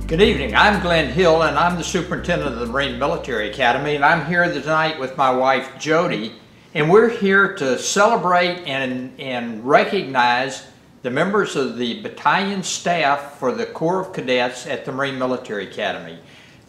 Good evening. I'm Glenn Hill, and I'm the superintendent of the Marine Military Academy, and I'm here tonight with my wife Jody, and we're here to celebrate and recognize the members of the battalion staff for the Corps of Cadets at the Marine Military Academy.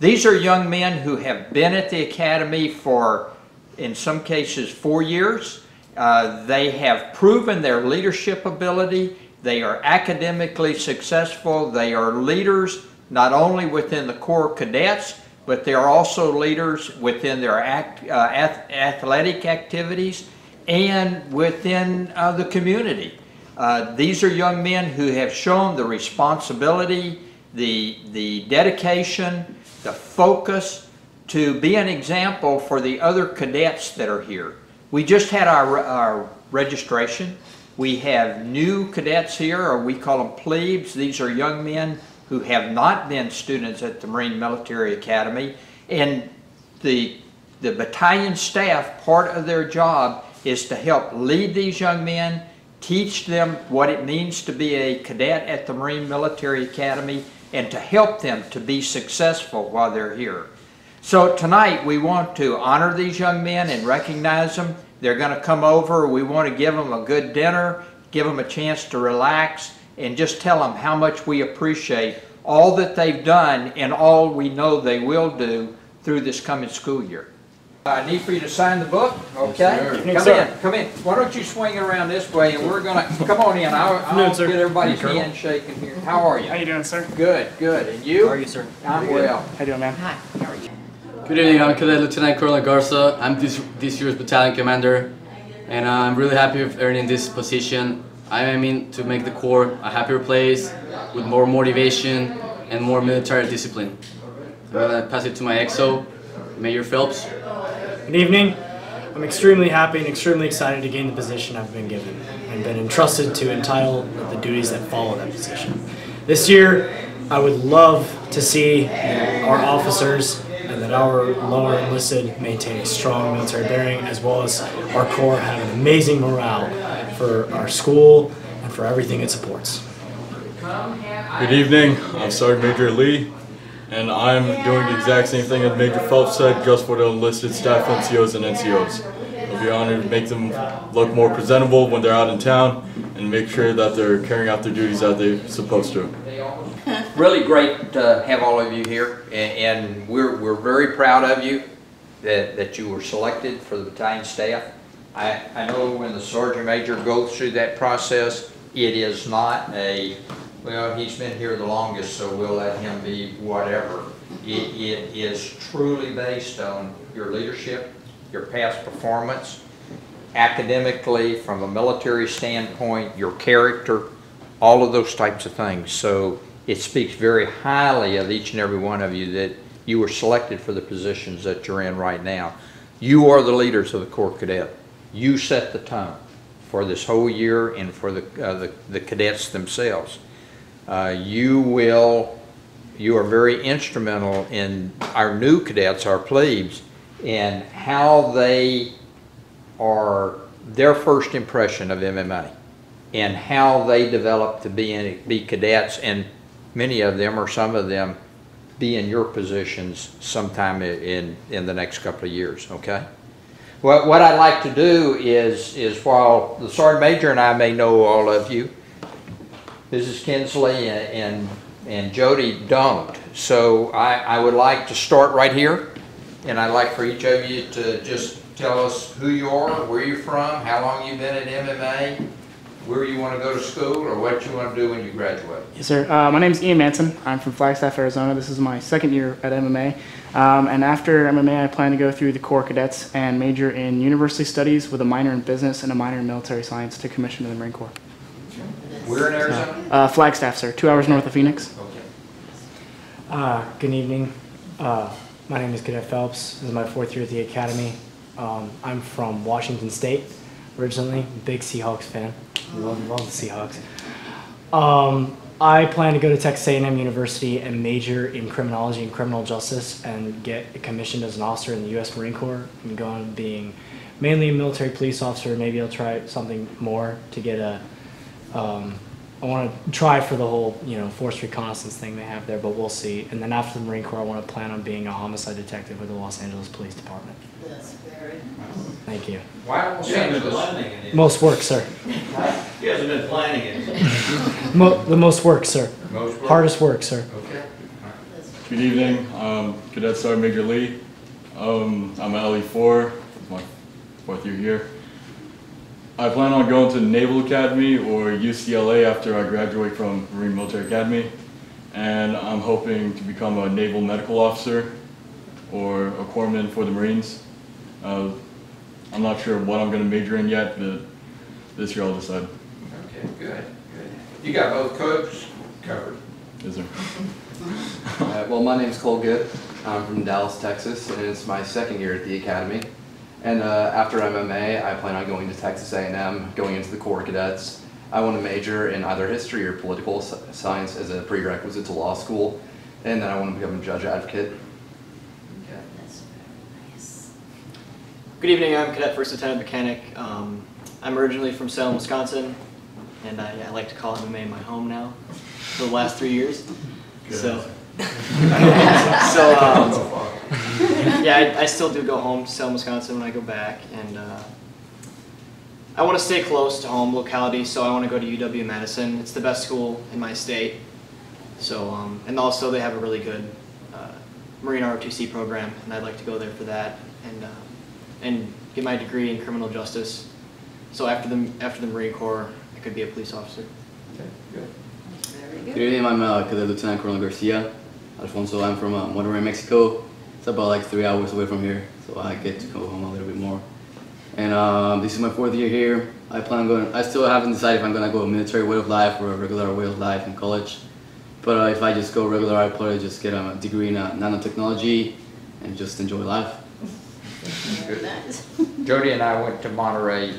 These are young men who have been at the Academy for, in some cases, 4 years. They have proven their leadership ability. They are academically successful. They are leaders not only within the Corps of Cadets, but they are also leaders within their athletic activities and within the community. These are young men who have shown the responsibility, the dedication, the focus to be an example for the other cadets that are here. We just had our registration. We have new cadets here, or we call them plebes. These are young men who have not been students at the Marine Military Academy, and the battalion staff, part of their job is to help lead these young men, teach them what it means to be a cadet at the Marine Military Academy, and to help them to be successful while they're here. So tonight we want to honor these young men and recognize them. They're going to come over. We want to give them a good dinner, give them a chance to relax, and just tell them how much we appreciate all that they've done and all we know they will do through this coming school year. I need for you to sign the book, okay? Yes, come in. Why don't you swing it around this way, and we're gonna, come on in. I'll get everybody's hand shaking here. How are you? How you doing, sir? Good, good. And you? How are you, sir? I'm well. How you doing, man? Hi, how are you? Good evening, I'm Cadet Lieutenant Colonel Garza. I'm this year's battalion commander, and I'm really happy with earning this position. I aim to make the Corps a happier place with more motivation and more military discipline. I'm going to pass it to my XO, Major Phelps. Good evening. I'm extremely happy and extremely excited to gain the position I've been given and been entrusted to entail the duties that follow that position. This year, I would love to see our officers and that our lower enlisted maintain a strong military bearing, as well as our Corps have an amazing morale for our school and for everything it supports. Good evening, I'm Sergeant Major Lee, and I'm doing the exact same thing as Major Phelps said, just for the enlisted staff NCOs and NCOs. I'll be honored to make them look more presentable when they're out in town and make sure that they're carrying out their duties as they're supposed to. Really great to have all of you here, and we're very proud of you that you were selected for the battalion staff. I know when the Sergeant Major goes through that process, it is not a, well, he's been here the longest, so we'll let him be whatever. It is truly based on your leadership, your past performance, academically, from a military standpoint, your character, all of those types of things. So it speaks very highly of each and every one of you that you were selected for the positions that you're in right now. You are the leaders of the Corps Cadet. You set the tone for this whole year and for the cadets themselves. You are very instrumental in our new cadets, our plebes, and how they are, their first impression of MMA and how they develop to be cadets, and many of them or some of them be in your positions sometime in the next couple of years, okay? What I'd like to do is while the Sergeant Major and I may know all of you, Mrs. Kinsley and Jody don't. So I would like to start right here, and I'd like for each of you to just tell us who you are, where you're from, how long you've been at MMA, where you want to go to school, or what you want to do when you graduate. Yes, sir. My name is Ian Manson. I'm from Flagstaff, Arizona. This is my second year at MMA. And after MMA, I plan to go through the Corps Cadets and major in university studies with a minor in business and a minor in military science to commission to the Marine Corps. Where in Arizona? Flagstaff, sir. 2 hours north of Phoenix. Okay. Good evening. My name is Cadet Phelps. This is my 4th year at the Academy. I'm from Washington State originally. Big Seahawks fan. Love the Seahawks. I plan to go to Texas A&M University and major in criminology and criminal justice and get commissioned as an officer in the U.S. Marine Corps and go on being mainly a military police officer. Maybe I'll try something more to get a I want to try for the whole, forced reconnaissance thing they have there, but we'll see. And then after the Marine Corps, I want to plan on being a homicide detective with the Los Angeles Police Department. That's very nice. Thank you. Why Los Angeles? Most work, sir. He hasn't been planning it. The most work, sir. Most work? Hardest work, sir. Okay. Good evening, Cadet Sergeant Major Lee. I'm at LE4, it's my 4th year here. I plan on going to Naval Academy or UCLA after I graduate from Marine Military Academy, and I'm hoping to become a naval medical officer or a corpsman for the Marines. I'm not sure what I'm going to major in yet, but this year I'll decide. Okay, good. You got both codes covered. Yes, sir. Well, my name is Cole Good. I'm from Dallas, Texas, and it's my 2nd year at the Academy. And after MMA, I plan on going to Texas A&M, going into the Corps Cadets. I want to major in either history or political science as a prerequisite to law school, and then I want to become a judge advocate. That's very nice. Good evening, I'm Cadet First Lieutenant Mechanic. I'm originally from Salem, Wisconsin, and I like to call MMA my home now for the last 3 years. So, yeah, I still do go home to Salem, Wisconsin when I go back, and I want to stay close to home locality, so I want to go to UW-Madison. It's the best school in my state. So, and also they have a really good Marine ROTC program, and I'd like to go there for that and get my degree in criminal justice. So after the Marine Corps, I could be a police officer. Okay, good. Very Good good. evening, I'm Cadet Lieutenant Colonel Garcia Alfonso. I'm from Monterrey, Mexico. It's about like 3 hours away from here, so I get to go home a little bit more. And this is my 4th year here. I still haven't decided if I'm gonna go a military way of life or a regular way of life in college. But if I just go regular, I'll probably just get a degree in nanotechnology and just enjoy life. Very nice. Jody and I went to Monterey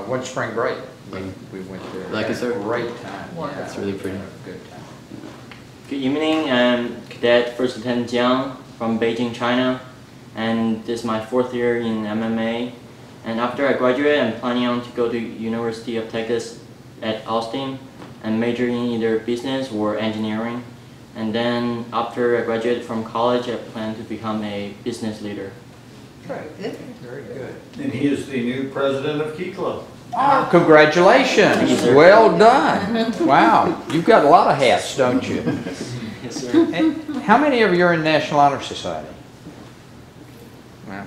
one spring break. We went there. Like it, sir? Great time. Wonderful. It's really pretty. Good time. Good evening, I'm Cadet First Lieutenant Jiang from Beijing, China, and this is my 4th year in MMA. And after I graduate, I'm planning on to go to University of Texas at Austin and major in either business or engineering. And then after I graduate from college, I plan to become a business leader. Very good. Very good. And he is the new president of Key Club. Congratulations. Well done. Wow. You've got a lot of hats, don't you? Yes, sir. And how many of you are in National Honor Society? Well,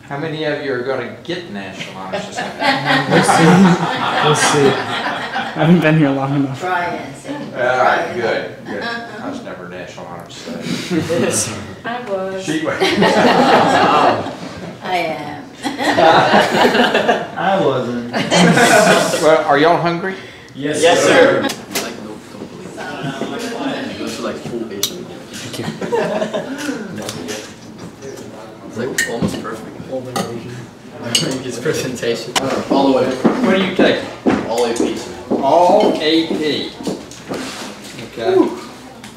how many of you are going to get National Honor Society? We'll see. I haven't been here long enough. Try and see. All right, good. I was never National Honor Society. I was. She was. I am. I wasn't. Well, are y'all hungry? Yes, Yes, sir. Like, no, don't believe it. It goes to like full Asian. Thank you. It's like almost perfect. His presentation. All the way. What do you take? All APs. All AP. Okay.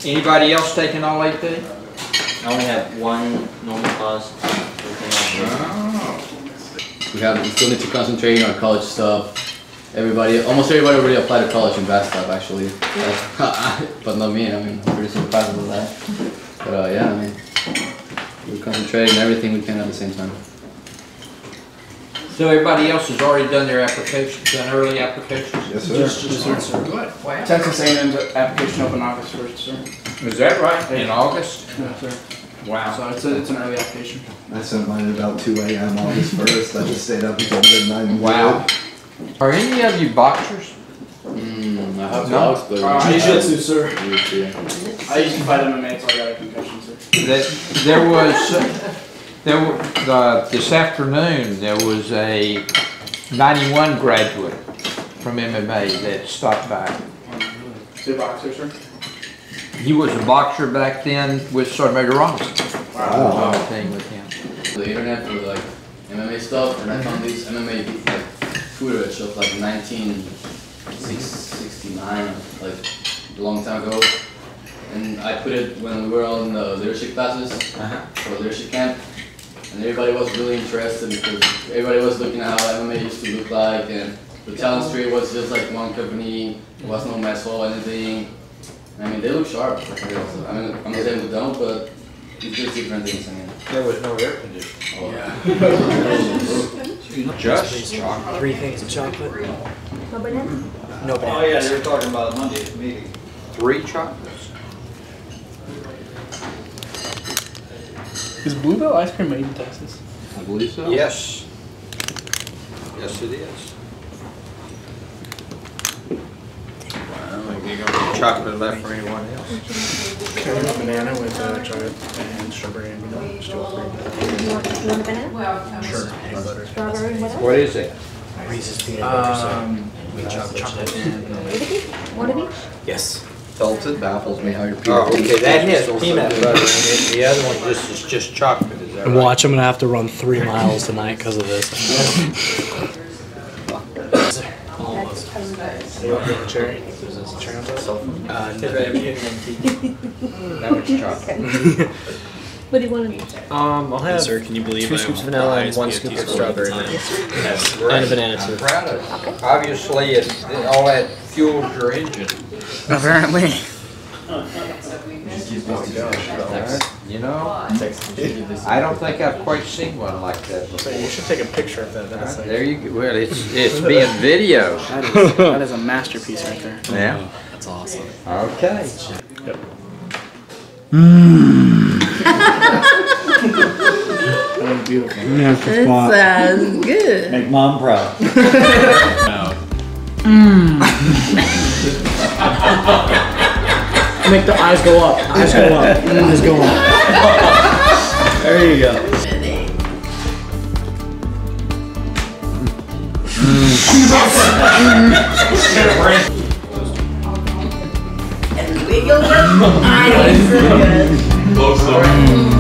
Anybody else taking all AP? I only have one normal class. We still need to concentrate on our college stuff. Almost everybody already applied to college in Battalion actually. But not me, I mean, I'm pretty surprised about that. But yeah, I mean, we're concentrating on everything we can at the same time. So everybody else has already done their applications, done early applications? Yes, sir. Good. Wow. Texas A&M's application open August 1st, sir. Is that right? In August? Yes, sir. Wow. So it's an early application. I sent mine at about 2 a.m. August 1st. I just stayed up until midnight. And Wow. Are any of you boxers? I have to No. explain. I jiu-jitsu, sir. Yeah. I used to fight MMA until I got a concussion, sir. This afternoon, there was a 91 graduate from MMA that stopped by. Is he a boxer, sir? He was a boxer back then with Sergeant Major Robinson. Wow. Thing with him. The internet for like MMA stuff, and I found this MMA like footage of like 1969, like a long time ago. And I put it when we were on the leadership classes for leadership camp, and everybody was really interested because everybody was looking at how MMA used to look like, and Battalion Street was just like one company. There was no mess hall, anything. I mean, they look sharp. Like, I mean, I'm not saying they don't, but it's just different things. I mean, There was no air conditioning. oh yeah. Just chocolate. 3 things of chocolate. No banana? No Oh, banana. yeah, they were talking about Monday's meeting. 3 chocolates. Is Bluebell ice cream made in Texas? I believe so. Yes. Yes, it is. Well, maybe you got chocolate left for anyone else. Can I have a banana with chocolate and strawberry and vanilla? Still free. You want a banana? Sure. Peanut butter. Strawberry, what else? What is it? Reese's peanut butter syrup. With chocolate and One of each? Yes. It baffles me how your Oh, okay, that has peanut butter in it. The other one is just chocolate, is that And right? watch, I'm gonna have to run 3 miles tonight because of this. Cherry? Is this cherry on top? That was chocolate. What do you want to do? I'll have Sir, can you believe 2 scoops of vanilla and 1 scoop of strawberry. And a banana I'm too. proud of it. Obviously, all that fuels your engine. Apparently. You know, I don't think I've quite seen one like that before. You should take a picture of that. That's There you go. Well, it's being videoed. That is a masterpiece right there. Yeah. That's awesome. Okay. That was beautiful. That sounds good. Make mom proud. Make the eyes go up. Eyes go up. Eyes go up. There you go. Wiggle your eyes. Close up.